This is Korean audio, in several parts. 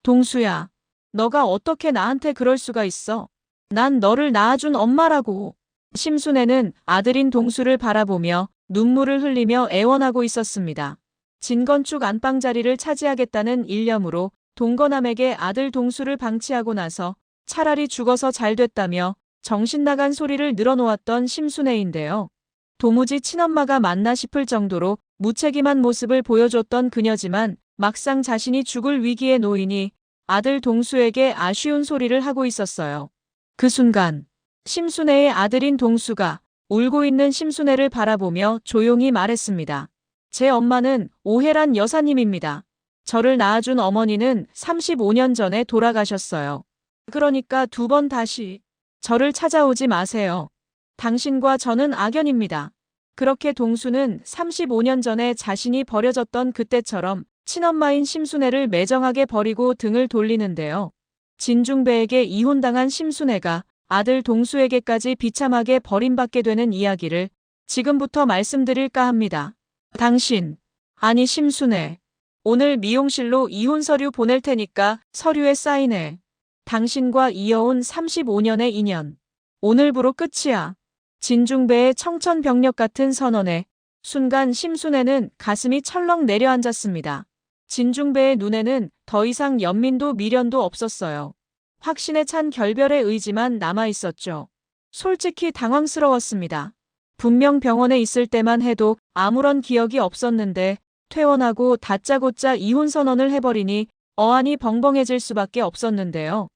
동수야, 너가 어떻게 나한테 그럴 수가 있어? 난 너를 낳아준 엄마라고. 심순애는 아들인 동수를 바라보며 눈물을 흘리며 애원하고 있었습니다. 진건축 안방 자리를 차지하겠다는 일념으로 동거남에게 아들 동수를 방치하고 나서 차라리 죽어서 잘 됐다며 정신 나간 소리를 늘어놓았던 심순애인데요. 도무지 친엄마가 맞나 싶을 정도로 무책임한 모습을 보여줬던 그녀지만 막상 자신이 죽을 위기에 놓이니 아들 동수에게 아쉬운 소리를 하고 있었어요. 그 순간 심순애의 아들인 동수가 울고 있는 심순애를 바라보며 조용히 말했습니다. 제 엄마는 오혜란 여사님입니다. 저를 낳아준 어머니는 35년 전에 돌아가셨어요. 그러니까 두 번 다시 저를 찾아오지 마세요. 당신과 저는 악연입니다. 그렇게 동수는 35년 전에 자신이 버려졌던 그때처럼 친엄마인 심순애를 매정하게 버리고 등을 돌리는데요. 진중배에게 이혼당한 심순애가 아들 동수에게까지 비참하게 버림받게 되는 이야기를 지금부터 말씀드릴까 합니다. 당신, 아니 심순애, 오늘 미용실로 이혼 서류 보낼 테니까 서류에 사인해. 당신과 이어온 35년의 인연, 오늘부로 끝이야. 진중배의 청천벽력 같은 선언에 순간 심순애는 가슴이 철렁 내려앉았습니다. 진중배의 눈에는 더 이상 연민도 미련도 없었어요. 확신에 찬 결별의 의지만 남아있었죠. 솔직히 당황스러웠습니다. 분명 병원에 있을 때만 해도 아무런 기억이 없었는데 퇴원하고 다짜고짜 이혼 선언을 해버리니 어안이 벙벙해질 수밖에 없었는데요.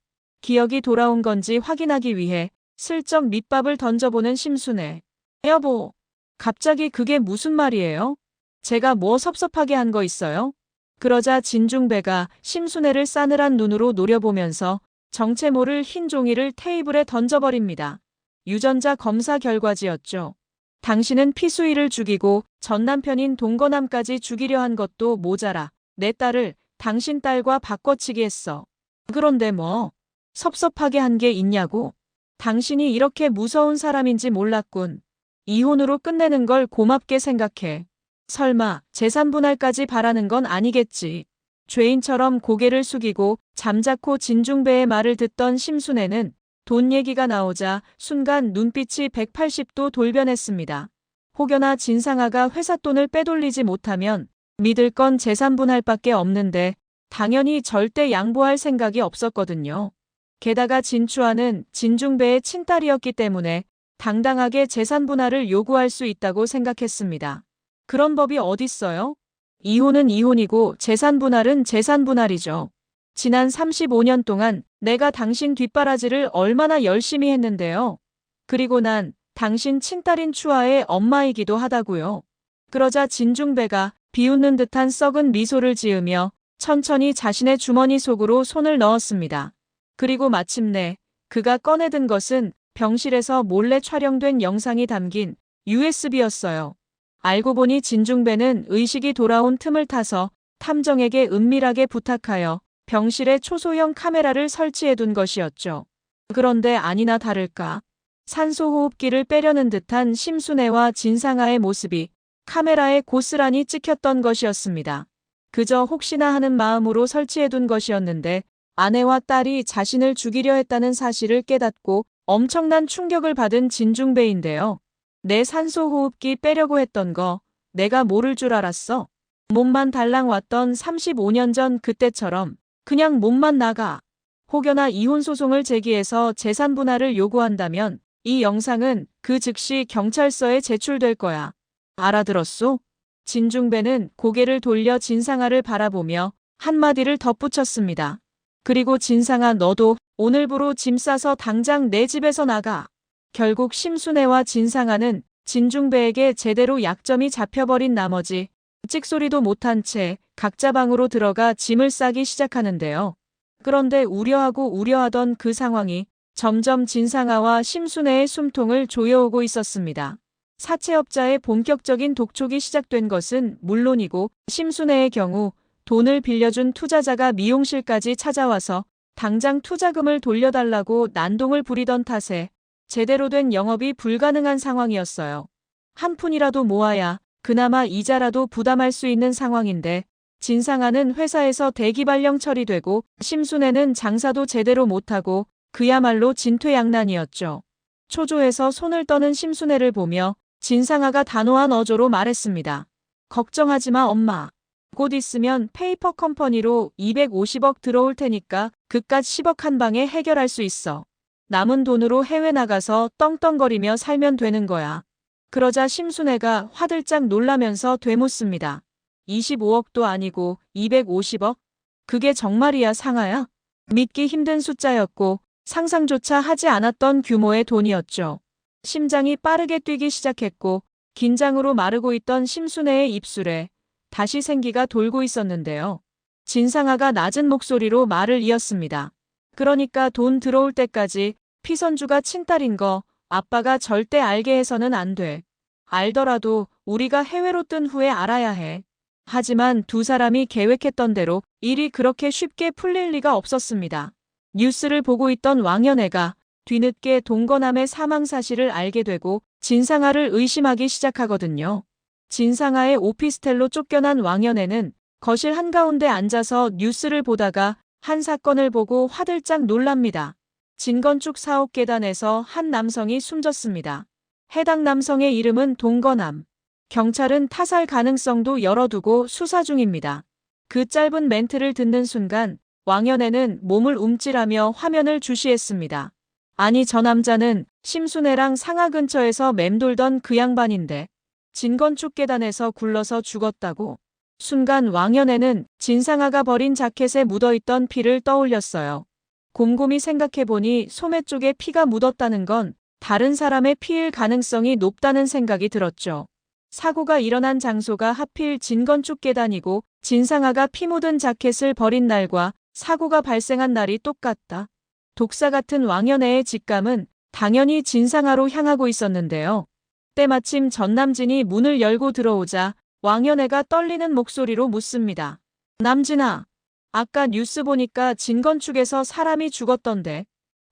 기억이 돌아온 건지 확인하기 위해 슬쩍 밑밥을 던져보는 심순애. 여보, 갑자기 그게 무슨 말이에요? 제가 뭐 섭섭하게 한 거 있어요? 그러자 진중배가 심순애를 싸늘한 눈으로 노려보면서 정체 모를 흰 종이를 테이블에 던져버립니다. 유전자 검사 결과지였죠. 당신은 피수이를 죽이고 전 남편인 동거남까지 죽이려 한 것도 모자라 내 딸을 당신 딸과 바꿔치기 했어. 그런데 뭐 섭섭하게 한 게 있냐고? 당신이 이렇게 무서운 사람인지 몰랐군. 이혼으로 끝내는 걸 고맙게 생각해. 설마 재산 분할까지 바라는 건 아니겠지. 죄인처럼 고개를 숙이고 잠자코 진중배의 말을 듣던 심순애는 돈 얘기가 나오자 순간 눈빛이 180도 돌변했습니다. 혹여나 진상아가 회사 돈을 빼돌리지 못하면 믿을 건 재산 분할밖에 없는데 당연히 절대 양보할 생각이 없었거든요. 게다가 진추아는 진중배의 친딸이었기 때문에 당당하게 재산 분할을 요구할 수 있다고 생각했습니다. 그런 법이 어딨어요? 이혼은 이혼이고 재산 분할은 재산 분할이죠. 지난 35년 동안 내가 당신 뒷바라지를 얼마나 열심히 했는데요. 그리고 난 당신 친딸인 추아의 엄마이기도 하다고요. 그러자 진중배가 비웃는 듯한 썩은 미소를 지으며 천천히 자신의 주머니 속으로 손을 넣었습니다. 그리고 마침내 그가 꺼내든 것은 병실에서 몰래 촬영된 영상이 담긴 USB였어요. 알고 보니 진중배는 의식이 돌아온 틈을 타서 탐정에게 은밀하게 부탁하여 병실에 초소형 카메라를 설치해둔 것이었죠. 그런데 아니나 다를까 산소호흡기를 빼려는 듯한 심순애와 진상아의 모습이 카메라에 고스란히 찍혔던 것이었습니다. 그저 혹시나 하는 마음으로 설치해둔 것이었는데 아내와 딸이 자신을 죽이려 했다는 사실을 깨닫고 엄청난 충격을 받은 진중배인데요. 내 산소호흡기 빼려고 했던 거 내가 모를 줄 알았어. 몸만 달랑 왔던 35년 전 그때처럼 그냥 몸만 나가. 혹여나 이혼 소송을 제기해서 재산 분할을 요구한다면 이 영상은 그 즉시 경찰서에 제출될 거야. 알아들었소? 진중배는 고개를 돌려 진상아를 바라보며 한마디를 덧붙였습니다. 그리고 진상아 너도 오늘부로 짐 싸서 당장 내 집에서 나가. 결국 심순애와 진상아는 진중배에게 제대로 약점이 잡혀버린 나머지 찍소리도 못한 채 각자 방으로 들어가 짐을 싸기 시작하는데요. 그런데 우려하고 우려하던 그 상황이 점점 진상아와 심순애의 숨통을 조여오고 있었습니다. 사채업자의 본격적인 독촉이 시작된 것은 물론이고 심순애의 경우 돈을 빌려준 투자자가 미용실까지 찾아와서 당장 투자금을 돌려달라고 난동을 부리던 탓에 제대로 된 영업이 불가능한 상황이었어요. 한 푼이라도 모아야 그나마 이자라도 부담할 수 있는 상황인데 진상아는 회사에서 대기발령 처리되고 심순애는 장사도 제대로 못하고 그야말로 진퇴양난이었죠. 초조해서 손을 떠는 심순애를 보며 진상아가 단호한 어조로 말했습니다. 걱정하지 마 엄마. 곧 있으면 페이퍼 컴퍼니로 250억 들어올 테니까 그깟 10억 한 방에 해결할 수 있어. 남은 돈으로 해외 나가서 떵떵거리며 살면 되는 거야. 그러자 심순애가 화들짝 놀라면서 되묻습니다. 25억도 아니고 250억? 그게 정말이야 상아야? 믿기 힘든 숫자였고 상상조차 하지 않았던 규모의 돈이었죠. 심장이 빠르게 뛰기 시작했고 긴장으로 마르고 있던 심순애의 입술에 다시 생기가 돌고 있었는데요. 진상아가 낮은 목소리로 말을 이었습니다. 그러니까 돈 들어올 때까지 피선주가 친딸인 거 아빠가 절대 알게 해서는 안 돼. 알더라도 우리가 해외로 뜬 후에 알아야 해. 하지만 두 사람이 계획했던 대로 일이 그렇게 쉽게 풀릴 리가 없었습니다. 뉴스를 보고 있던 왕연애가 뒤늦게 동거남의 사망 사실을 알게 되고 진상아를 의심하기 시작하거든요. 진상아의 오피스텔로 쫓겨난 왕연애는 거실 한가운데 앉아서 뉴스를 보다가 한 사건을 보고 화들짝 놀랍니다. 진건축 사옥 계단에서 한 남성이 숨졌습니다. 해당 남성의 이름은 동거남. 경찰은 타살 가능성도 열어두고 수사 중입니다. 그 짧은 멘트를 듣는 순간 왕연애는 몸을 움찔하며 화면을 주시했습니다. 아니 저 남자는 심순애랑 상하 근처에서 맴돌던 그 양반인데 진건축 계단에서 굴러서 죽었다고. 순간 왕연애는 진상아가 버린 자켓에 묻어있던 피를 떠올렸어요. 곰곰이 생각해보니 소매 쪽에 피가 묻었다는 건 다른 사람의 피일 가능성이 높다는 생각이 들었죠. 사고가 일어난 장소가 하필 진건축 계단이고 진상아가 피 묻은 자켓을 버린 날과 사고가 발생한 날이 똑같다. 독사 같은 왕연애의 직감은 당연히 진상아로 향하고 있었는데요. 때마침 전남진이 문을 열고 들어오자 왕연애가 떨리는 목소리로 묻습니다. 남진아, 아까 뉴스 보니까 진건축에서 사람이 죽었던데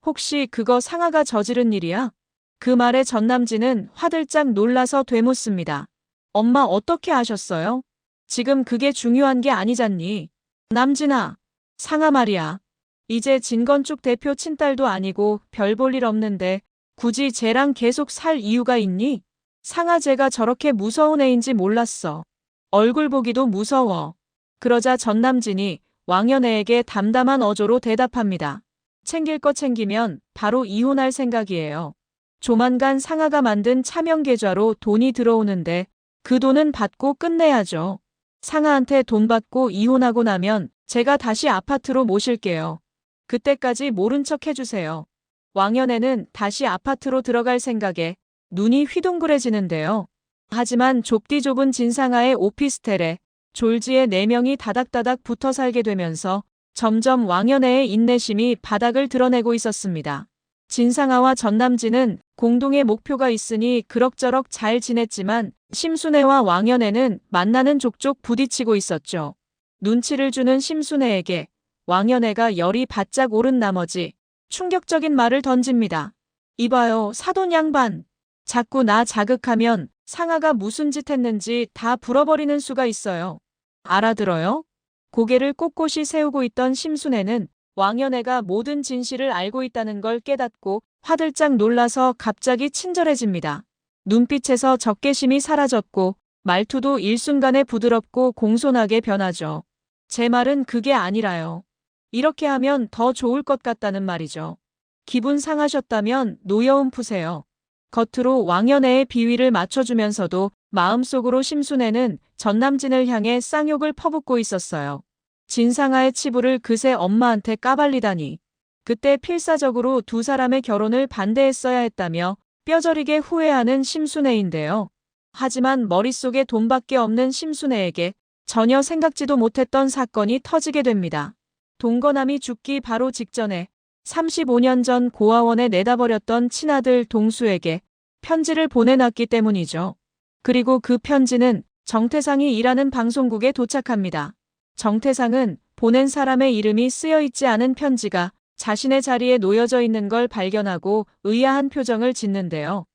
혹시 그거 상아가 저지른 일이야? 그 말에 전남진은 화들짝 놀라서 되묻습니다. 엄마 어떻게 아셨어요? 지금 그게 중요한 게 아니잖니. 남진아, 상아 말이야. 이제 진건축 대표 친딸도 아니고 별 볼 일 없는데 굳이 쟤랑 계속 살 이유가 있니? 상아 쟤가 저렇게 무서운 애인지 몰랐어. 얼굴 보기도 무서워. 그러자 전남진이 왕연애에게 담담한 어조로 대답합니다. 챙길 거 챙기면 바로 이혼할 생각이에요. 조만간 상아가 만든 차명 계좌로 돈이 들어오는데 그 돈은 받고 끝내야죠. 상아한테 돈 받고 이혼하고 나면 제가 다시 아파트로 모실게요. 그때까지 모른 척 해주세요. 왕연애는 다시 아파트로 들어갈 생각에 눈이 휘둥그레지는데요. 하지만 좁디 좁은 진상아의 오피스텔에 졸지에 4명이 다닥다닥 붙어 살게 되면서 점점 왕연애의 인내심이 바닥을 드러내고 있었습니다. 진상아와 전남진은 공동의 목표가 있으니 그럭저럭 잘 지냈지만 심순애와 왕연애는 만나는 족족 부딪히고 있었죠. 눈치를 주는 심순애에게 왕연애가 열이 바짝 오른 나머지 충격적인 말을 던집니다. 이봐요, 사돈 양반. 자꾸 나 자극하면 상아가 무슨 짓 했는지 다 불어버리는 수가 있어요. 알아들어요? 고개를 꼿꼿이 세우고 있던 심순애는 왕연애가 모든 진실을 알고 있다는 걸 깨닫고 화들짝 놀라서 갑자기 친절해집니다. 눈빛에서 적개심이 사라졌고 말투도 일순간에 부드럽고 공손하게 변하죠. 제 말은 그게 아니라요. 이렇게 하면 더 좋을 것 같다는 말이죠. 기분 상하셨다면 노여움 푸세요. 겉으로 왕연애의 비위를 맞춰주면서도 마음속으로 심순애는 전남진을 향해 쌍욕을 퍼붓고 있었어요. 진상아의 치부를 그새 엄마한테 까발리다니. 그때 필사적으로 두 사람의 결혼을 반대했어야 했다며 뼈저리게 후회하는 심순애인데요. 하지만 머릿속에 돈밖에 없는 심순애에게 전혀 생각지도 못했던 사건이 터지게 됩니다. 동거남이 죽기 바로 직전에 35년 전 고아원에 내다버렸던 친아들 동수에게 편지를 보내놨기 때문이죠. 그리고 그 편지는 정태상이 일하는 방송국에 도착합니다. 정태상은 보낸 사람의 이름이 쓰여있지 않은 편지가 자신의 자리에 놓여져 있는 걸 발견하고 의아한 표정을 짓는데요.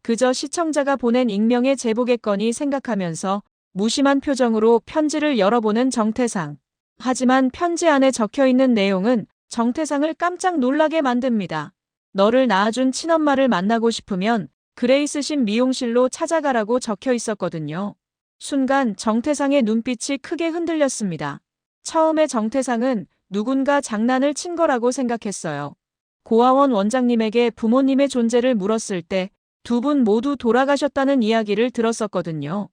그저 시청자가 보낸 익명의 제보겠거니 생각하면서 무심한 표정으로 편지를 열어보는 정태상. 하지만 편지 안에 적혀있는 내용은 정태상을 깜짝 놀라게 만듭니다. 너를 낳아준 친엄마를 만나고 싶으면 그레이스신 미용실로 찾아가라고 적혀 있었거든요. 순간 정태상의 눈빛이 크게 흔들렸습니다. 처음에 정태상은 누군가 장난을 친 거라고 생각했어요. 고아원 원장님에게 부모님의 존재를 물었을 때 두 분 모두 돌아가셨다는 이야기를 들었었거든요.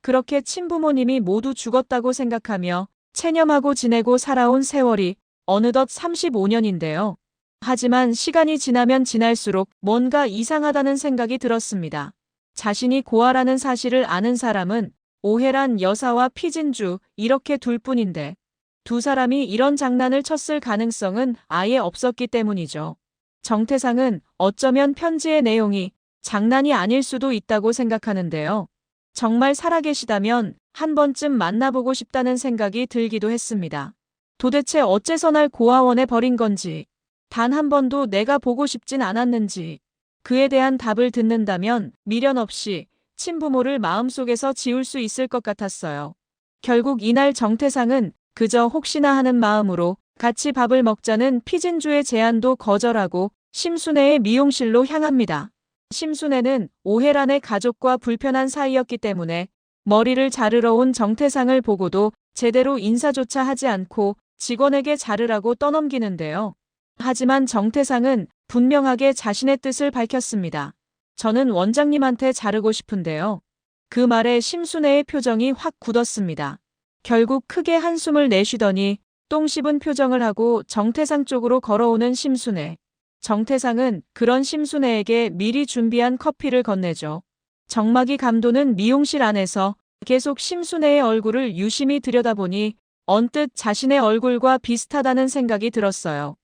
그렇게 친부모님이 모두 죽었다고 생각하며 체념하고 지내고 살아온 세월이 어느덧 35년인데요. 하지만 시간이 지나면 지날수록 뭔가 이상하다는 생각이 들었습니다. 자신이 고아라는 사실을 아는 사람은 오해란 여사와 피진주 이렇게 둘뿐인데 두 사람이 이런 장난을 쳤을 가능성은 아예 없었기 때문이죠. 정태상은 어쩌면 편지의 내용이 장난이 아닐 수도 있다고 생각하는데요. 정말 살아계시다면 한 번쯤 만나보고 싶다는 생각이 들기도 했습니다. 도대체 어째서 날 고아원에 버린 건지, 단 한 번도 내가 보고 싶진 않았는지, 그에 대한 답을 듣는다면 미련 없이 친부모를 마음속에서 지울 수 있을 것 같았어요. 결국 이날 정태상은 그저 혹시나 하는 마음으로 같이 밥을 먹자는 피진주의 제안도 거절하고 심순애의 미용실로 향합니다. 심순애는 오해란의 가족과 불편한 사이였기 때문에 머리를 자르러 온 정태상을 보고도 제대로 인사조차 하지 않고 직원에게 자르라고 떠넘기는데요. 하지만 정태상은 분명하게 자신의 뜻을 밝혔습니다. 저는 원장님한테 자르고 싶은데요. 그 말에 심순애의 표정이 확 굳었습니다. 결국 크게 한숨을 내쉬더니 똥 씹은 표정을 하고 정태상 쪽으로 걸어오는 심순애. 정태상은 그런 심순애에게 미리 준비한 커피를 건네죠. 정막이 감도는 미용실 안에서 계속 심순애의 얼굴을 유심히 들여다보니 언뜻 자신의 얼굴과 비슷하다는 생각이 들었어요.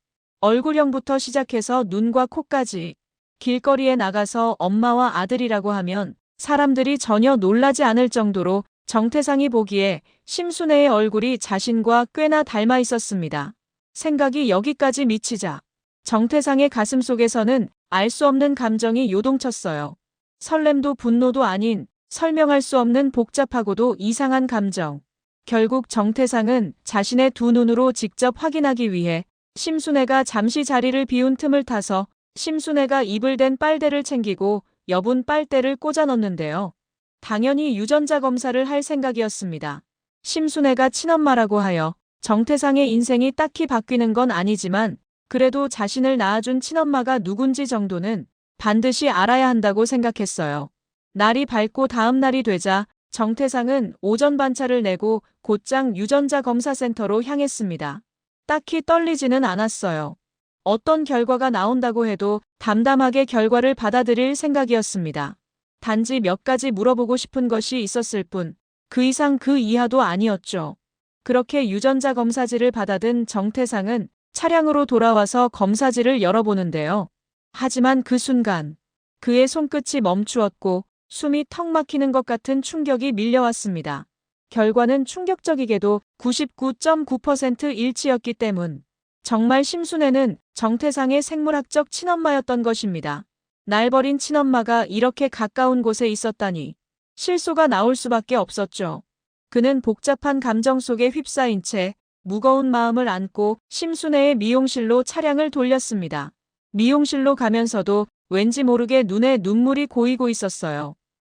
얼굴형부터 시작해서 눈과 코까지. 길거리에 나가서 엄마와 아들이라고 하면 사람들이 전혀 놀라지 않을 정도로 정태상이 보기에 심순애의 얼굴이 자신과 꽤나 닮아 있었습니다. 생각이 여기까지 미치자 정태상의 가슴 속에서는 알 수 없는 감정이 요동쳤어요. 설렘도 분노도 아닌 설명할 수 없는 복잡하고도 이상한 감정. 결국 정태상은 자신의 두 눈으로 직접 확인하기 위해 심순애가 잠시 자리를 비운 틈을 타서 심순애가 입을 댄 빨대를 챙기고 여분 빨대를 꽂아 넣는데요. 당연히 유전자 검사를 할 생각이었습니다. 심순애가 친엄마라고 하여 정태상의 인생이 딱히 바뀌는 건 아니지만 그래도 자신을 낳아준 친엄마가 누군지 정도는 반드시 알아야 한다고 생각했어요. 날이 밝고 다음 날이 되자 정태상은 오전 반차를 내고 곧장 유전자 검사센터로 향했습니다. 딱히 떨리지는 않았어요. 어떤 결과가 나온다고 해도 담담하게 결과를 받아들일 생각이었습니다. 단지 몇 가지 물어보고 싶은 것이 있었을 뿐, 그 이상 그 이하도 아니었죠. 그렇게 유전자 검사지를 받아든 정태상은 차량으로 돌아와서 검사지를 열어보는데요. 하지만 그 순간 그의 손끝이 멈추었고 숨이 턱 막히는 것 같은 충격이 밀려왔습니다. 결과는 충격적이게도 99.9% 일치였기 때문. 정말 심순애는 정태상의 생물학적 친엄마였던 것입니다. 날 버린 친엄마가 이렇게 가까운 곳에 있었다니. 실소가 나올 수밖에 없었죠. 그는 복잡한 감정 속에 휩싸인 채 무거운 마음을 안고 심순애의 미용실로 차량을 돌렸습니다. 미용실로 가면서도 왠지 모르게 눈에 눈물이 고이고 있었어요.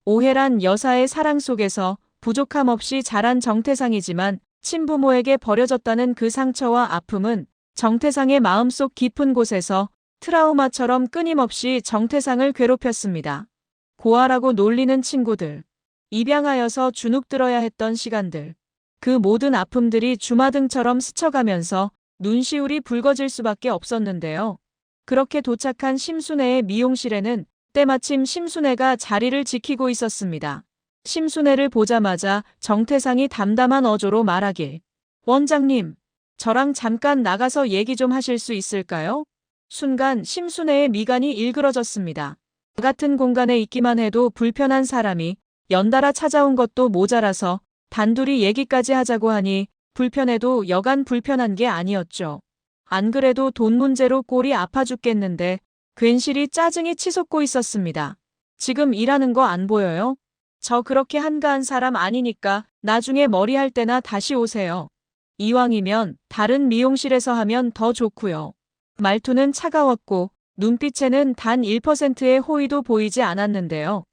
오해란 여사의 사랑 속에서 부족함 없이 자란 정태상이지만 친부모에게 버려졌다는 그 상처와 아픔은 정태상의 마음속 깊은 곳에서 트라우마처럼 끊임없이 정태상을 괴롭혔습니다. 고아라고 놀리는 친구들, 입양하여서 주눅들어야 했던 시간들, 그 모든 아픔들이 주마등처럼 스쳐가면서 눈시울이 붉어질 수밖에 없었는데요. 그렇게 도착한 심순애의 미용실에는 때마침 심순애가 자리를 지키고 있었습니다. 심순애를 보자마자 정태상이 담담한 어조로 말하길. 원장님, 저랑 잠깐 나가서 얘기 좀 하실 수 있을까요? 순간 심순애의 미간이 일그러졌습니다. 같은 공간에 있기만 해도 불편한 사람이 연달아 찾아온 것도 모자라서 단둘이 얘기까지 하자고 하니 불편해도 여간 불편한 게 아니었죠. 안 그래도 돈 문제로 꼴이 아파 죽겠는데 괜시리 짜증이 치솟고 있었습니다. 지금 일하는 거 안 보여요? 저 그렇게 한가한 사람 아니니까 나중에 머리할 때나 다시 오세요. 이왕이면 다른 미용실에서 하면 더 좋고요. 말투는 차가웠고 눈빛에는 단 1%의 호의도 보이지 않았는데요.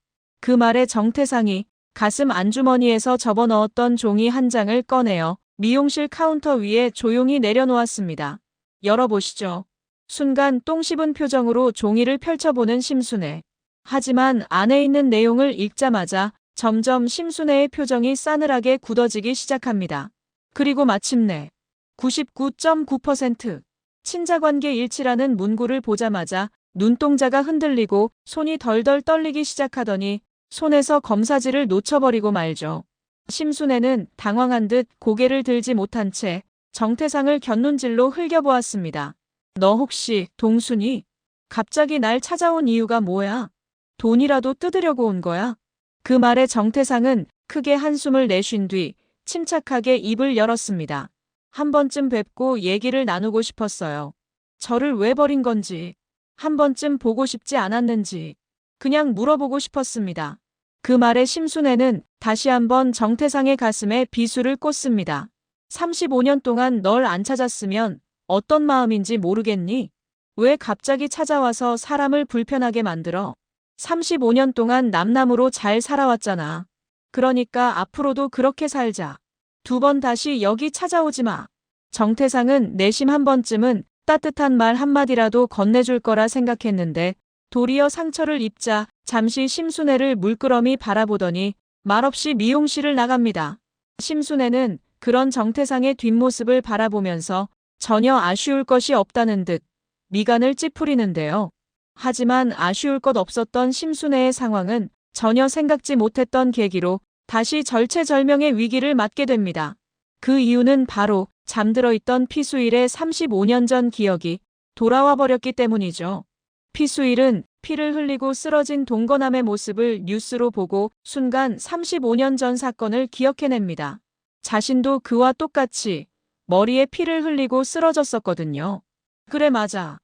그 말에 정태상이 가슴 안주머니에서 접어넣었던 종이 한 장을 꺼내어 미용실 카운터 위에 조용히 내려놓았습니다. 열어보시죠. 순간 똥 씹은 표정으로 종이를 펼쳐보는 심순애. 하지만 안에 있는 내용을 읽자마자 점점 심순애의 표정이 싸늘하게 굳어지기 시작합니다. 그리고 마침내 99.9% 친자관계 일치라는 문구를 보자마자 눈동자가 흔들리고 손이 덜덜 떨리기 시작하더니 손에서 검사지를 놓쳐버리고 말죠. 심순애는 당황한 듯 고개를 들지 못한 채 정태상을 곁눈질로 흘겨보았습니다. 너 혹시 동순이? 갑자기 날 찾아온 이유가 뭐야? 돈이라도 뜯으려고 온 거야? 그 말에 정태상은 크게 한숨을 내쉰 뒤 침착하게 입을 열었습니다. 한 번쯤 뵙고 얘기를 나누고 싶었어요. 저를 왜 버린 건지, 한 번쯤 보고 싶지 않았는지, 그냥 물어보고 싶었습니다. 그 말에 심순애는 다시 한번 정태상의 가슴에 비수를 꽂습니다. 35년 동안 널 안 찾았으면 어떤 마음인지 모르겠니? 왜 갑자기 찾아와서 사람을 불편하게 만들어? 35년 동안 남남으로 잘 살아왔잖아. 그러니까 앞으로도 그렇게 살자. 2번 다시 여기 찾아오지 마. 정태상은 내심 한 번쯤은 따뜻한 말 한마디라도 건네줄 거라 생각했는데 도리어 상처를 입자 잠시 심순애를 물끄러미 바라보더니 말없이 미용실을 나갑니다. 심순애는 그런 정태상의 뒷모습을 바라보면서 전혀 아쉬울 것이 없다는 듯 미간을 찌푸리는데요. 하지만 아쉬울 것 없었던 심순애의 상황은 전혀 생각지 못했던 계기로 다시 절체절명의 위기를 맞게 됩니다. 그 이유는 바로 잠들어 있던 피수일의 35년 전 기억이 돌아와 버렸기 때문이죠. 피수일은 피를 흘리고 쓰러진 동거남의 모습을 뉴스로 보고 순간 35년 전 사건을 기억해냅니다. 자신도 그와 똑같이 머리에 피를 흘리고 쓰러졌었거든요. 그래 맞아.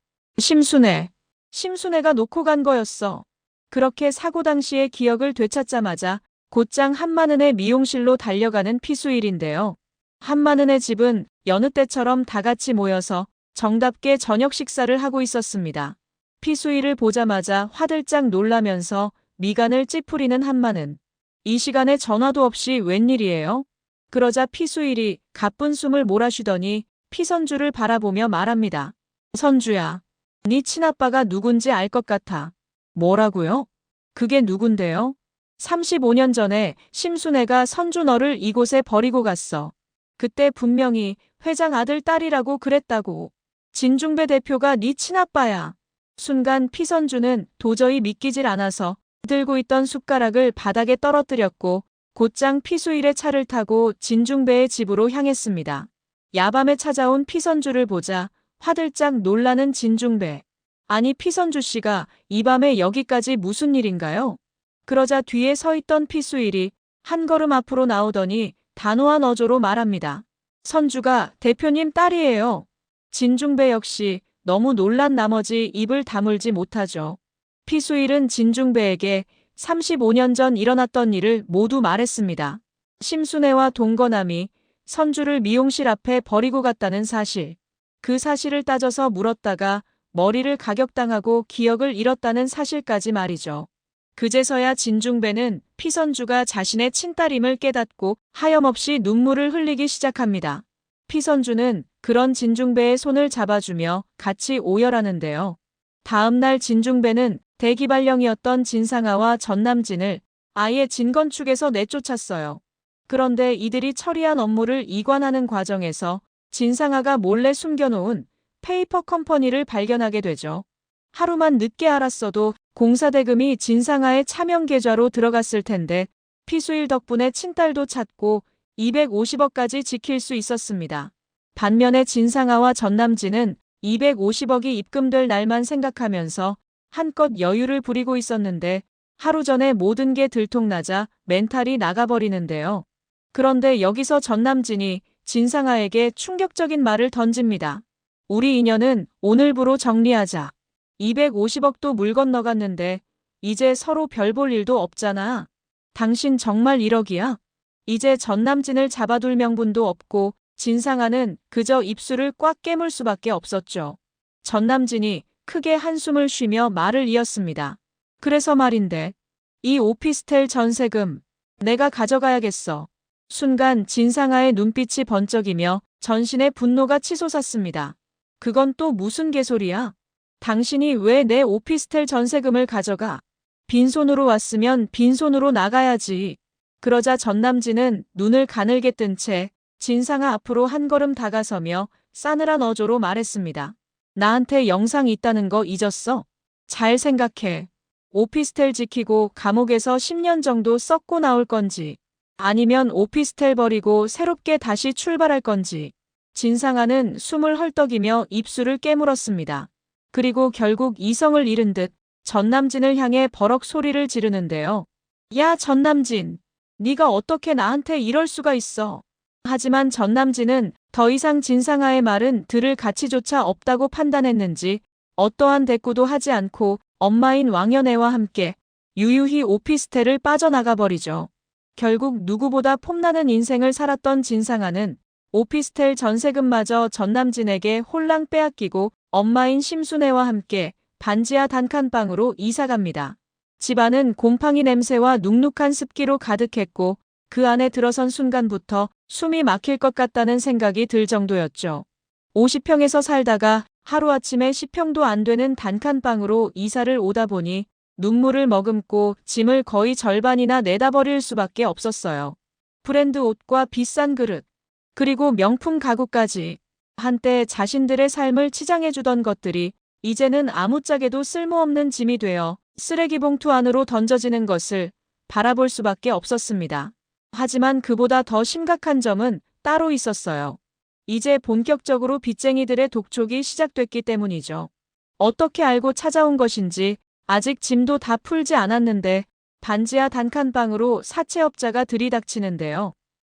심순애가 놓고 간 거였어. 그렇게 사고 당시의 기억을 되찾자마자 곧장 한마는의 미용실로 달려가는 피수일인데요. 한마는의 집은 여느 때처럼 다 같이 모여서 정답게 저녁 식사를 하고 있었습니다. 피수일을 보자마자 화들짝 놀라면서 미간을 찌푸리는 한마는. 이 시간에 전화도 없이 웬일이에요? 그러자 피수일이 가쁜 숨을 몰아쉬더니 피선주를 바라보며 말합니다. 선주야, 네 친아빠가 누군지 알 것 같아. 뭐라고요? 그게 누군데요? 35년 전에 심순애가 선주 너를 이곳에 버리고 갔어. 그때 분명히 회장 아들 딸이라고 그랬다고. 진중배 대표가 네 친아빠야. 순간 피선주는 도저히 믿기질 않아서 들고 있던 숟가락을 바닥에 떨어뜨렸고 곧장 피수일의 차를 타고 진중배의 집으로 향했습니다. 야밤에 찾아온 피선주를 보자 화들짝 놀라는 진중배. 아니 피선주 씨가 이 밤에 여기까지 무슨 일인가요? 그러자 뒤에 서 있던 피수일이 한 걸음 앞으로 나오더니 단호한 어조로 말합니다. 선주가 대표님 딸이에요. 진중배 역시 너무 놀란 나머지 입을 다물지 못하죠. 피수일은 진중배에게 35년 전 일어났던 일을 모두 말했습니다. 심순애와 동거남이 선주를 미용실 앞에 버리고 갔다는 사실. 그 사실을 따져서 물었다가 머리를 가격당하고 기억을 잃었다는 사실까지 말이죠. 그제서야 진중배는 피선주가 자신의 친딸임을 깨닫고 하염없이 눈물을 흘리기 시작합니다. 피선주는 그런 진중배의 손을 잡아주며 같이 오열하는데요. 다음 날 진중배는 대기발령이었던 진상아와 전남진을 아예 진건축에서 내쫓았어요. 그런데 이들이 처리한 업무를 이관하는 과정에서 진상아가 몰래 숨겨놓은 페이퍼 컴퍼니를 발견하게 되죠. 하루만 늦게 알았어도 공사대금이 진상아의 차명 계좌로 들어갔을 텐데 피수일 덕분에 친딸도 찾고 250억까지 지킬 수 있었습니다. 반면에 진상아와 전남진은 250억이 입금될 날만 생각하면서 한껏 여유를 부리고 있었는데 하루 전에 모든 게 들통나자 멘탈이 나가버리는데요. 그런데 여기서 전남진이 진상아에게 충격적인 말을 던집니다. 우리 인연은 오늘부로 정리하자. 250억도 물 건너갔는데 이제 서로 별 볼 일도 없잖아. 당신 정말 1억이야? 이제 전남진을 잡아둘 명분도 없고 진상아는 그저 입술을 꽉 깨물 수밖에 없었죠. 전남진이 크게 한숨을 쉬며 말을 이었습니다. 그래서 말인데, 이 오피스텔 전세금 내가 가져가야겠어. 순간 진상아의 눈빛이 번쩍이며 전신의 분노가 치솟았습니다. 그건 또 무슨 개소리야? 당신이 왜 내 오피스텔 전세금을 가져가? 빈손으로 왔으면 빈손으로 나가야지. 그러자 전남진은 눈을 가늘게 뜬 채 진상아 앞으로 한 걸음 다가서며 싸늘한 어조로 말했습니다. 나한테 영상 있다는 거 잊었어? 잘 생각해. 오피스텔 지키고 감옥에서 10년 정도 썩고 나올 건지, 아니면 오피스텔 버리고 새롭게 다시 출발할 건지. 진상아는 숨을 헐떡이며 입술을 깨물었습니다. 그리고 결국 이성을 잃은 듯 전남진을 향해 버럭 소리를 지르는데요. 야, 전남진! 네가 어떻게 나한테 이럴 수가 있어? 하지만 전남진은 더 이상 진상아의 말은 들을 가치조차 없다고 판단했는지 어떠한 대꾸도 하지 않고 엄마인 왕연애와 함께 유유히 오피스텔을 빠져나가 버리죠. 결국 누구보다 폼나는 인생을 살았던 진상아는 오피스텔 전세금마저 전남진에게 홀랑 빼앗기고 엄마인 심순애와 함께 반지하 단칸방으로 이사갑니다. 집안은 곰팡이 냄새와 눅눅한 습기로 가득했고 그 안에 들어선 순간부터 숨이 막힐 것 같다는 생각이 들 정도였죠. 50평에서 살다가 하루아침에 10평도 안 되는 단칸방으로 이사를 오다 보니 눈물을 머금고 짐을 거의 절반이나 내다 버릴 수밖에 없었어요. 브랜드 옷과 비싼 그릇, 그리고 명품 가구까지. 한때 자신들의 삶을 치장해주던 것들이 이제는 아무짝에도 쓸모없는 짐이 되어 쓰레기 봉투 안으로 던져지는 것을 바라볼 수밖에 없었습니다. 하지만 그보다 더 심각한 점은 따로 있었어요. 이제 본격적으로 빚쟁이들의 독촉이 시작됐기 때문이죠. 어떻게 알고 찾아온 것인지 아직 짐도 다 풀지 않았는데 반지하 단칸방으로 사채업자가 들이닥치는데요.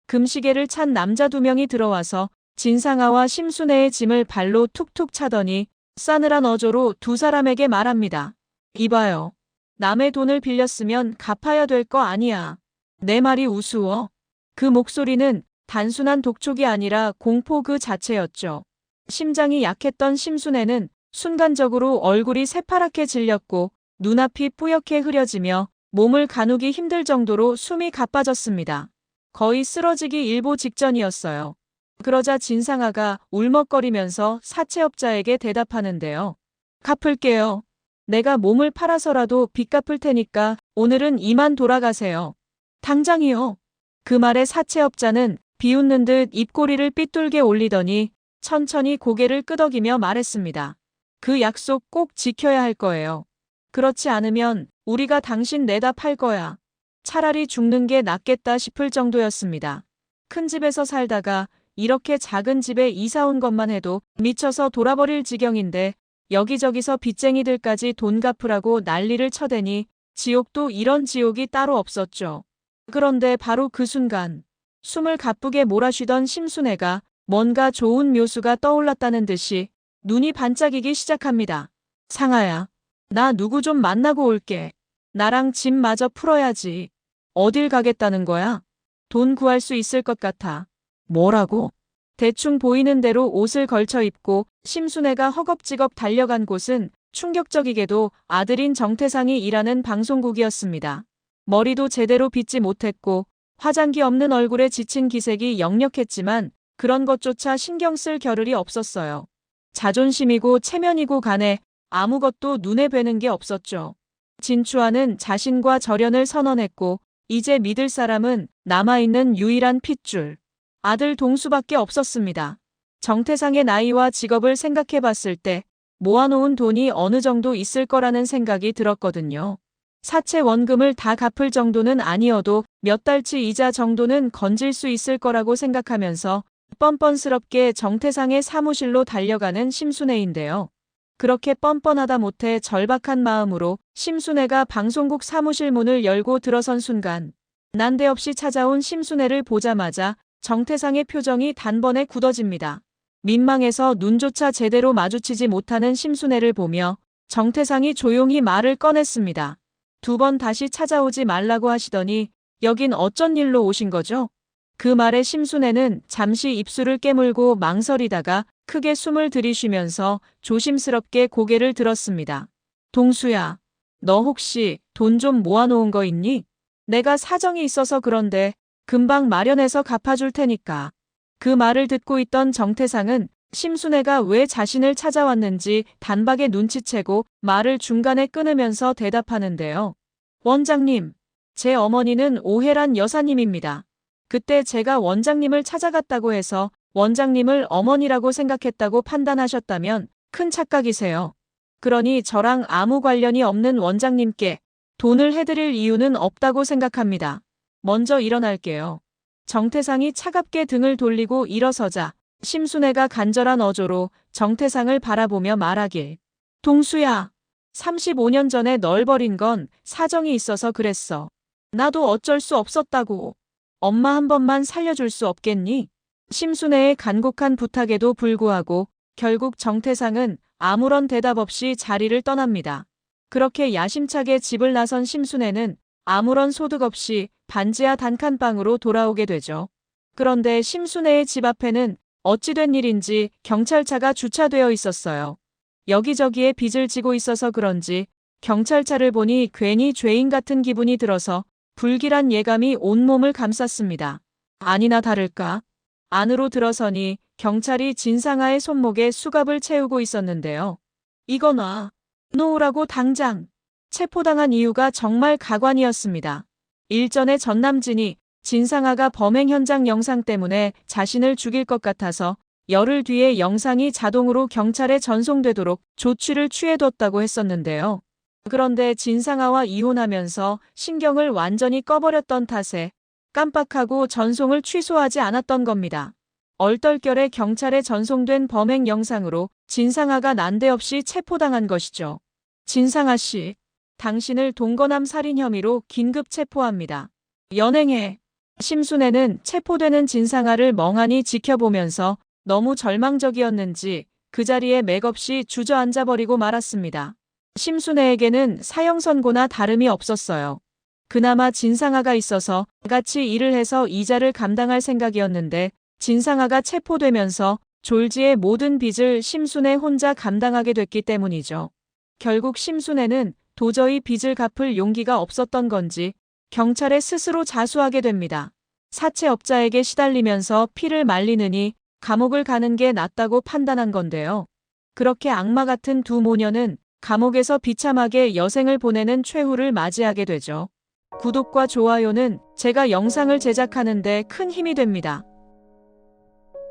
금시계를 찬 남자 2명이 들어와서 진상아와 심순애의 짐을 발로 툭툭 차더니 싸늘한 어조로 두 사람에게 말합니다. 이봐요. 남의 돈을 빌렸으면 갚아야 될 거 아니야. 내 말이 우스워? 그 목소리는 단순한 독촉이 아니라 공포 그 자체였죠. 심장이 약했던 심순애는 순간적으로 얼굴이 새파랗게 질렸고 눈앞이 뿌옇게 흐려지며 몸을 가누기 힘들 정도로 숨이 가빠졌습니다. 거의 쓰러지기 일보 직전이었어요. 그러자 진상아가 울먹거리면서 사채업자에게 대답하는데요. 갚을게요. 내가 몸을 팔아서라도 빚 갚을 테니까 오늘은 이만 돌아가세요. 당장이요. 그 말에 사채업자는 비웃는 듯 입꼬리를 삐뚤게 올리더니 천천히 고개를 끄덕이며 말했습니다. 그 약속 꼭 지켜야 할 거예요. 그렇지 않으면 우리가 당신 내다 팔 거야. 차라리 죽는 게 낫겠다 싶을 정도였습니다. 큰 집에서 살다가 이렇게 작은 집에 이사 온 것만 해도 미쳐서 돌아버릴 지경인데 여기저기서 빚쟁이들까지 돈 갚으라고 난리를 쳐대니 지옥도 이런 지옥이 따로 없었죠. 그런데 바로 그 순간 숨을 가쁘게 몰아쉬던 심순애가 뭔가 좋은 묘수가 떠올랐다는 듯이 눈이 반짝이기 시작합니다. 상아야, 나 누구 좀 만나고 올게. 나랑 짐 마저 풀어야지. 어딜 가겠다는 거야? 돈 구할 수 있을 것 같아. 뭐라고? 대충 보이는 대로 옷을 걸쳐 입고 심순애가 허겁지겁 달려간 곳은 충격적이게도 아들인 정태상이 일하는 방송국이었습니다. 머리도 제대로 빗지 못했고 화장기 없는 얼굴에 지친 기색이 역력했지만 그런 것조차 신경 쓸 겨를이 없었어요. 자존심이고 체면이고 간에 아무것도 눈에 뵈는 게 없었죠. 진추아는 자신과 절연을 선언했고 이제 믿을 사람은 남아있는 유일한 핏줄. 아들 동수밖에 없었습니다. 정태상의 나이와 직업을 생각해 봤을 때 모아놓은 돈이 어느 정도 있을 거라는 생각이 들었거든요. 사채 원금을 다 갚을 정도는 아니어도 몇 달치 이자 정도는 건질 수 있을 거라고 생각하면서 뻔뻔스럽게 정태상의 사무실로 달려가는 심순애인데요. 그렇게 뻔뻔하다 못해 절박한 마음으로 심순애가 방송국 사무실 문을 열고 들어선 순간 난데없이 찾아온 심순애를 보자마자 정태상의 표정이 단번에 굳어집니다. 민망해서 눈조차 제대로 마주치지 못하는 심순애를 보며 정태상이 조용히 말을 꺼냈습니다. 2번 다시 찾아오지 말라고 하시더니 여긴 어쩐 일로 오신 거죠? 그 말에 심순애는 잠시 입술을 깨물고 망설이다가 크게 숨을 들이쉬면서 조심스럽게 고개를 들었습니다. 동수야, 너 혹시 돈 좀 모아놓은 거 있니? 내가 사정이 있어서 그런데 금방 마련해서 갚아줄 테니까. 그 말을 듣고 있던 정태상은 심순애가 왜 자신을 찾아왔는지 단박에 눈치채고 말을 중간에 끊으면서 대답하는데요. 원장님, 제 어머니는 오혜란 여사님입니다. 그때 제가 원장님을 찾아갔다고 해서 원장님을 어머니라고 생각했다고 판단하셨다면 큰 착각이세요. 그러니 저랑 아무 관련이 없는 원장님께 돈을 해드릴 이유는 없다고 생각합니다. 먼저 일어날게요. 정태상이 차갑게 등을 돌리고 일어서자 심순애가 간절한 어조로 정태상을 바라보며 말하길. 동수야, 35년 전에 널 버린 건 사정이 있어서 그랬어. 나도 어쩔 수 없었다고. 엄마 한 번만 살려줄 수 없겠니? 심순애의 간곡한 부탁에도 불구하고 결국 정태상은 아무런 대답 없이 자리를 떠납니다. 그렇게 야심차게 집을 나선 심순애는 아무런 소득 없이 반지하 단칸방으로 돌아오게 되죠. 그런데 심순애의 집 앞에는 어찌된 일인지 경찰차가 주차되어 있었어요. 여기저기에 빚을 지고 있어서 그런지 경찰차를 보니 괜히 죄인 같은 기분이 들어서 불길한 예감이 온몸을 감쌌습니다. 아니나 다를까? 안으로 들어서니 경찰이 진상아의 손목에 수갑을 채우고 있었는데요. 이거 놓으라고 당장. 체포당한 이유가 정말 가관이었습니다. 일전에 전 남진이 진상아가 범행 현장 영상 때문에 자신을 죽일 것 같아서 열흘 뒤에 영상이 자동으로 경찰에 전송되도록 조치를 취해뒀다고 했었는데요. 그런데 진상아와 이혼하면서 신경을 완전히 꺼버렸던 탓에 깜빡하고 전송을 취소하지 않았던 겁니다. 얼떨결에 경찰에 전송된 범행 영상으로 진상아가 난데없이 체포당한 것이죠. 진상아 씨, 당신을 동거남 살인 혐의로 긴급 체포합니다. 연행해. 심순애는 체포되는 진상아를 멍하니 지켜보면서 너무 절망적이었는지 그 자리에 맥없이 주저앉아버리고 말았습니다. 심순애에게는 사형 선고나 다름이 없었어요. 그나마 진상아가 있어서 같이 일을 해서 이자를 감당할 생각이었는데 진상아가 체포되면서 졸지의 모든 빚을 심순애 혼자 감당하게 됐기 때문이죠. 결국 심순애는 도저히 빚을 갚을 용기가 없었던 건지 경찰에 스스로 자수하게 됩니다. 사채업자에게 시달리면서 피를 말리느니 감옥을 가는 게 낫다고 판단한 건데요. 그렇게 악마 같은 두 모녀는 감옥에서 비참하게 여생을 보내는 최후를 맞이하게 되죠. 구독과 좋아요는 제가 영상을 제작하는 데 큰 힘이 됩니다.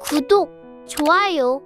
구독, 좋아요